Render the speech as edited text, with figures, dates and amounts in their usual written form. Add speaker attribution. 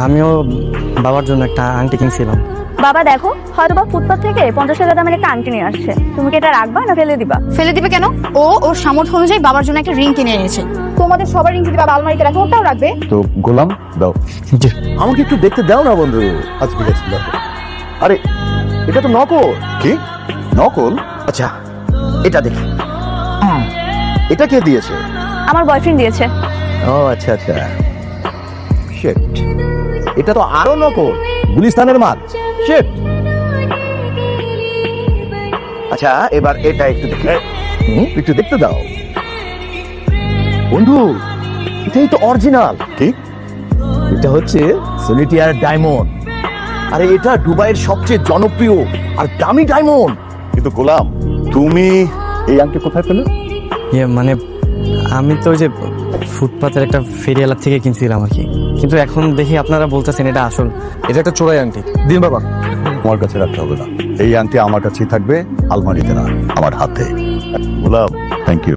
Speaker 1: আমিও বাবার জন্য একটা আংটি কিনছিলাম।
Speaker 2: বাবা দেখো, হয়তো বা ফুটপাথ থেকে 50,000 দামের একটা আংটি নিয়ে আসছে। তুমি কি এটা রাখবা না ফেলে দিবা?
Speaker 3: ফেলে দিবে কেন? ও ওর সামর্থ্য অনুযায়ী বাবার জন্য একটা রিং কিনে এনেছে। তোমাদের সবার রিং যদি বাবা আলমারিতে রাখে, ওটাও রাখবে।
Speaker 4: তো গোলাম দাও, আমাকে একটু দেখতে দাও না বন্ধু। আচ্ছা ঠিক আছে দাও। আরে এটা তো নকল। কি নকল? আচ্ছা এটা দেখি। এটা কে দিয়েছে?
Speaker 2: আমার বয়ফ্রেন্ড দিয়েছে।
Speaker 4: ও আচ্ছা আচ্ছা, শিট, এটা তো আরো নকল, গুলিস্তানের মাল। শিট। আচ্ছা এবার এটা একটু দেখি। একটু দেখতে দাও বন্ধু, এটাই তো অরিজিনাল। কি? এটা হচ্ছে সলিটিয়ার ডায়মন্ড। আরে এটা দুবাইয়ের সবচেয়ে জনপ্রিয় আর দামি ডায়মন্ড। কিন্তু গোলাম, তুমি এই আংটি কোথায় পেলে?
Speaker 1: মানে আমি তো ওই যে ফুটপাতের একটা ফেরিওয়ালার থেকে কিনছিলাম আর কি, কিন্তু এখন দেখি আপনারা বলতেছেন এটা আসল।
Speaker 4: এটা একটা চোরাই আংটি। দিন বাবা, আমার কাছে রাখতে হবে না। এই আংটি আমার কাছেই থাকবে, আলমারিতে না, আমার হাতে। গোলাম, থ্যাংক ইউ।